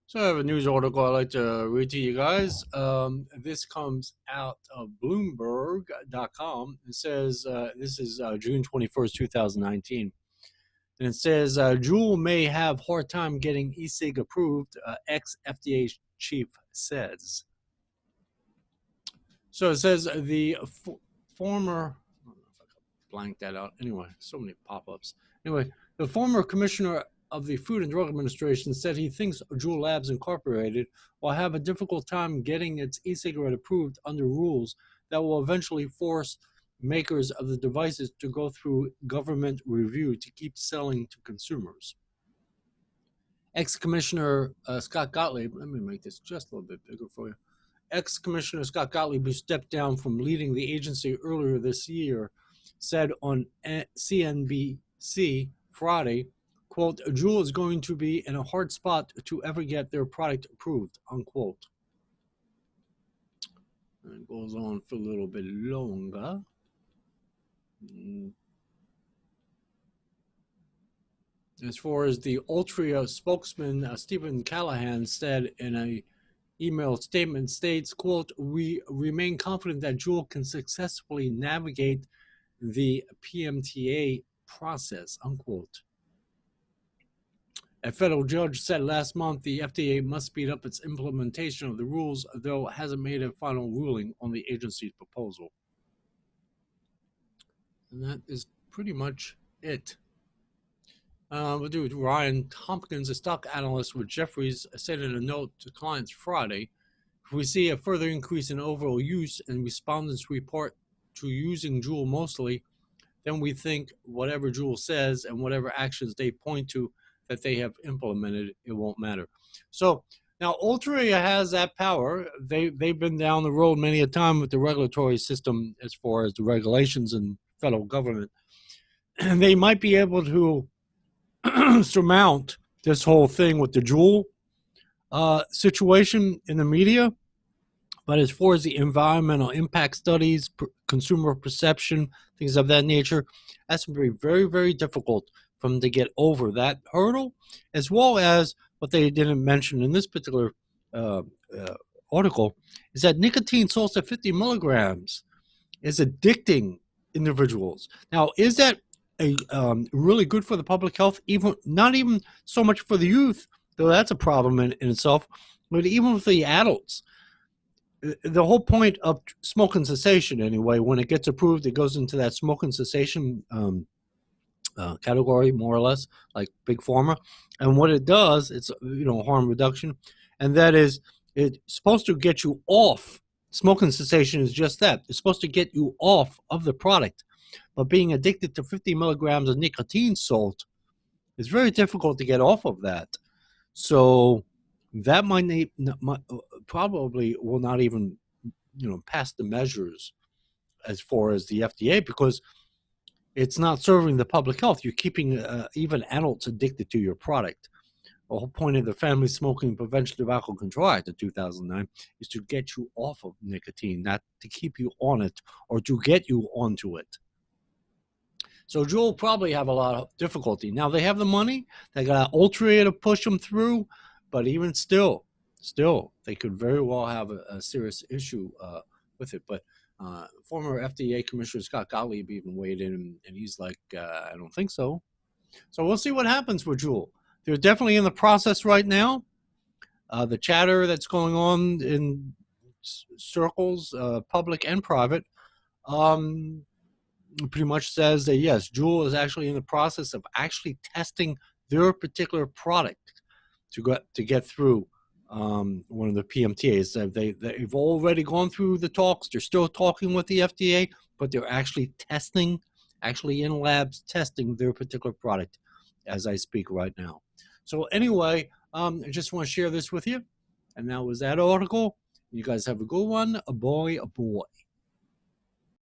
So I have a news article I'd like to read to you guys. This comes out of Bloomberg.com. It says, this is June 21st, 2019. And it says, Juul may have hard time getting e-cig approved, ex-FDA chief says. So it says the former, I don't know if I could blank that out. Anyway, so many pop-ups. Anyway, the former commissioner of the Food and Drug Administration said he thinks Juul Labs Incorporated will have a difficult time getting its e-cigarette approved under rules that will eventually force makers of the devices to go through government review to keep selling to consumers. Ex-Commissioner Scott Gottlieb, let me make this just a little bit bigger for you. Ex-Commissioner Scott Gottlieb, who stepped down from leading the agency earlier this year, said on CNBC Friday, quote, Juul is going to be in a hard spot to ever get their product approved, unquote. And it goes on for a little bit longer. As far as the Altria spokesman, Stephen Callahan, said in a email statement, states, quote, we remain confident that Juul can successfully navigate the PMTA process, unquote. A federal judge said last month the FDA must speed up its implementation of the rules, though it hasn't made a final ruling on the agency's proposal. And that is pretty much it. We'll do with Ryan Tompkins, a stock analyst with Jefferies, said in a note to clients Friday, if we see a further increase in overall use and respondents report to using Juul mostly, then we think whatever Juul says and whatever actions they point to that they have implemented, it won't matter. So now Altria has that power. They've been down the road many a time with the regulatory system as far as the regulations and federal government. And they might be able to surmount this whole thing with the Juul situation in the media. But as far as the environmental impact studies, consumer perception, things of that nature, that's going to be very, very difficult for them to get over that hurdle, as well as what they didn't mention in this particular article, is that nicotine salts at 50 milligrams is addicting individuals. Now, is that really good for the public health? Not even so much for the youth, though that's a problem in itself, but even for the adults. The whole point of smoking cessation, anyway, when it gets approved, it goes into that smoking cessation category, more or less, like Big Pharma. And what it does, it's harm reduction, and that is it's supposed to get you off. Smoking cessation is just that. It's supposed to get you off of the product. But being addicted to 50 milligrams of nicotine salt is very difficult to get off of that. So that probably will not even pass the measures as far as the FDA, because it's not serving the public health. You're keeping even adults addicted to your product. The whole point of the Family Smoking Prevention Tobacco Control Act of 2009 is to get you off of nicotine, not to keep you on it or to get you onto it. So Juul probably have a lot of difficulty. Now they have the money. They got Altria to push them through, but even still, they could very well have a serious issue with it. But former FDA Commissioner Scott Gottlieb even weighed in, and he's like, I don't think so. So we'll see what happens with Juul. They're definitely in the process right now. The chatter that's going on in circles, public and private, pretty much says that, yes, Juul is actually in the process of actually testing their particular product to get through one of the PMTAs. They've already gone through the talks. They're still talking with the FDA, but they're actually testing, in labs, testing their particular product as I speak right now. So anyway, I just want to share this with you. And that was that article. You guys have a good one. A boy.